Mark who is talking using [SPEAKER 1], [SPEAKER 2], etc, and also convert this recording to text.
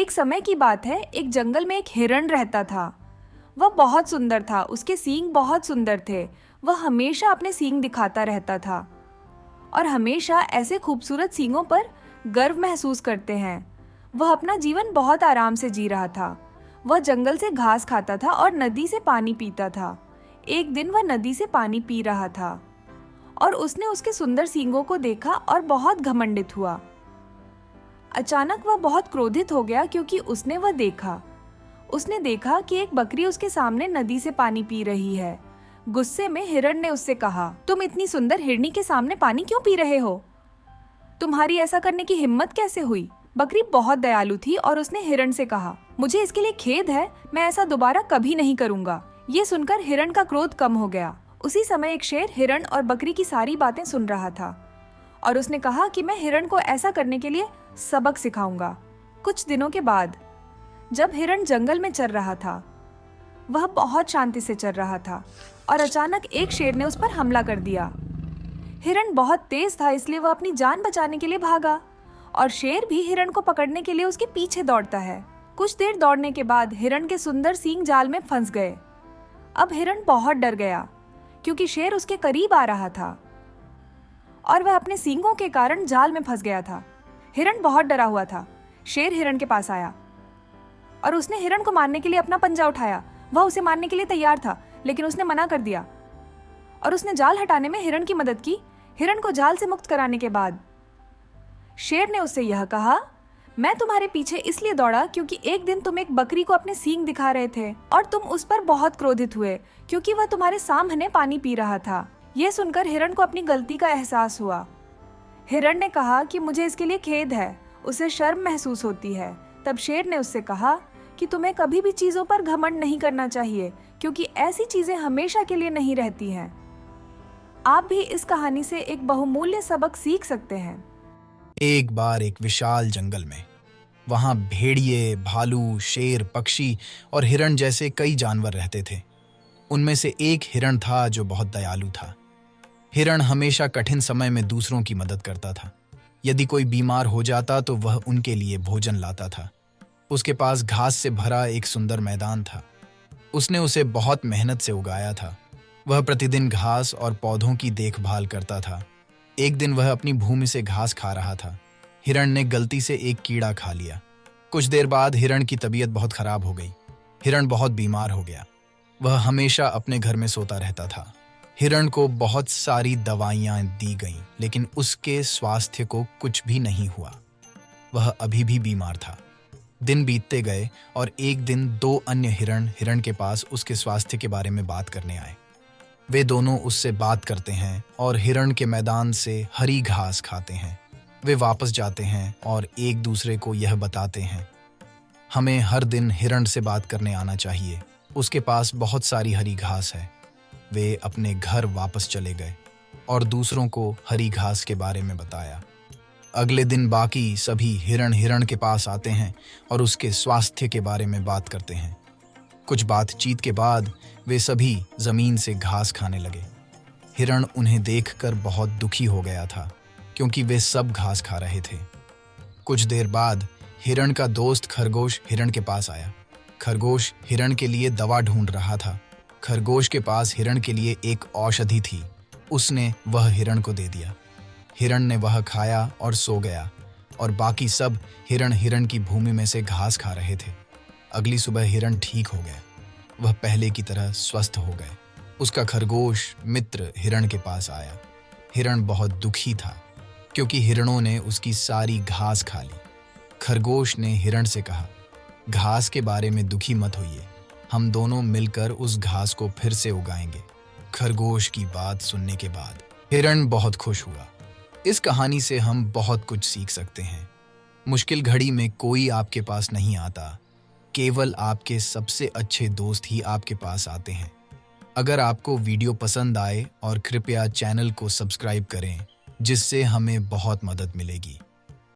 [SPEAKER 1] एक समय की बात है, एक जंगल में एक हिरण रहता था। वह बहुत सुंदर था, उसके सींग बहुत सुंदर थे। वह हमेशा अपने सींग दिखाता रहता था और हमेशा ऐसे खूबसूरत सींगों पर गर्व महसूस करते हैं। वह अपना जीवन बहुत आराम से जी रहा था। वह जंगल से घास खाता था और नदी से पानी पीता था। एक दिन वह नदी से पानी पी रहा था और उसने उसके सुंदर सींगों को देखा और बहुत घमंडित हुआ। अचानक वह बहुत क्रोधित हो गया क्योंकि उसने देखा कि एक बकरी उसके सामने नदी से पानी पी रही है। गुस्से में हिरण ने उससे कहा, तुम इतनी सुंदर हिरनी के सामने पानी क्यों पी रहे हो? तुम्हारी ऐसा करने की हिम्मत कैसे हुई? बकरी बहुत दयालु थी और उसने हिरण से कहा, मुझे इसके लिए खेद है, मैं ऐसा दोबारा कभी नहीं करूंगा। ये सुनकर हिरण का क्रोध कम हो गया। उसी समय एक शेर हिरण और बकरी की सारी बातें सुन रहा था और उसने कहा कि मैं हिरण को ऐसा करने के लिए सबक सिखाऊंगा। कुछ दिनों के बाद जब हिरण जंगल में चर रहा था, वह बहुत शांति से चर रहा था और अचानक एक शेर ने उस पर हमला कर दिया। हिरण बहुत तेज था, इसलिए वह अपनी जान बचाने के लिए भागा और शेर भी हिरण को पकड़ने के लिए उसके पीछे दौड़ता है। कुछ देर दौड़ने के बाद हिरण के सुंदर सींग जाल में फंस गए। अब हिरण बहुत डर गया क्योंकि शेर उसके करीब आ रहा था और वह अपने सींगों के कारण जाल में फंस गया था। हिरण बहुत डरा हुआ था। शेर हिरण के पास आया और उसने हिरण को मारने के लिए अपना पंजा उठाया। वह उसे मारने के लिए तैयार था, लेकिन उसने मना कर दिया और उसने जाल हटाने में हिरण की मदद की। हिरण को जाल से मुक्त कराने के बाद शेर ने उससे यह कहा, मैं तुम्हारे पीछे इसलिए दौड़ा क्योंकि एक दिन तुम एक बकरी को अपने सींग दिखा रहे थे और तुम उस पर बहुत क्रोधित हुए क्योंकि वह तुम्हारे सामने पानी पी रहा था। यह सुनकर हिरण को अपनी गलती का एहसास हुआ। हिरण ने कहा कि मुझे इसके लिए खेद है, उसे शर्म महसूस होती है। तब शेर ने उससे कहा कि तुम्हें कभी भी चीजों पर घमंड नहीं करना चाहिए क्योंकि ऐसी चीजें हमेशा के लिए नहीं रहती हैं। आप भी इस कहानी से एक बहुमूल्य सबक सीख सकते हैं।
[SPEAKER 2] एक बार एक विशाल जंगल में, वहां भेड़िए, भालू, शेर, पक्षी और हिरण जैसे कई जानवर रहते थे। उनमें से एक हिरण था जो बहुत दयालु था। हिरण हमेशा कठिन समय में दूसरों की मदद करता था। यदि कोई बीमार हो जाता तो वह उनके लिए भोजन लाता था। उसके पास घास से भरा एक सुंदर मैदान था। उसने उसे बहुत मेहनत से उगाया था। वह प्रतिदिन घास और पौधों की देखभाल करता था। एक दिन वह अपनी भूमि से घास खा रहा था। हिरण ने गलती से एक कीड़ा खा लिया। कुछ देर बाद हिरण की तबीयत बहुत खराब हो गई। हिरण बहुत बीमार हो गया। वह हमेशा अपने घर में सोता रहता था। हिरण को बहुत सारी दवाइयां दी गईं, लेकिन उसके स्वास्थ्य को कुछ भी नहीं हुआ। वह अभी भी बीमार था। दिन बीतते गए और एक दिन दो अन्य हिरण के पास उसके स्वास्थ्य के बारे में बात करने आए। वे दोनों उससे बात करते हैं और हिरण के मैदान से हरी घास खाते हैं। वे वापस जाते हैं और एक दूसरे को यह बताते हैं, हमें हर दिन हिरण से बात करने आना चाहिए, उसके पास बहुत सारी हरी घास है। वे अपने घर वापस चले गए और दूसरों को हरी घास के बारे में बताया। अगले दिन बाकी सभी हिरण के पास आते हैं और उसके स्वास्थ्य के बारे में बात करते हैं। कुछ बातचीत के बाद वे सभी जमीन से घास खाने लगे। हिरण उन्हें देखकर बहुत दुखी हो गया था क्योंकि वे सब घास खा रहे थे। कुछ देर बाद हिरण का दोस्त खरगोश हिरण के पास आया। खरगोश हिरण के लिए दवा ढूंढ रहा था। खरगोश के पास हिरण के लिए एक औषधि थी। उसने वह हिरण को दे दिया। हिरण ने वह खाया और सो गया और बाकी सब हिरण की भूमि में से घास खा रहे थे। अगली सुबह हिरण ठीक हो गया। वह पहले की तरह स्वस्थ हो गए। उसका खरगोश मित्र हिरण के पास आया। हिरण बहुत दुखी था क्योंकि हिरणों ने उसकी सारी घास खा ली। खरगोश ने हिरण से कहा, घास के बारे में दुखी मत होइए, हम दोनों मिलकर उस घास को फिर से उगाएंगे। खरगोश की बात सुनने के बाद हिरण बहुत खुश हुआ। इस कहानी से हम बहुत कुछ सीख सकते हैं। मुश्किल घड़ी में कोई आपके पास नहीं आता, केवल आपके सबसे अच्छे दोस्त ही आपके पास आते हैं। अगर आपको वीडियो पसंद आए और कृपया चैनल को सब्सक्राइब करें, जिससे हमें बहुत मदद मिलेगी।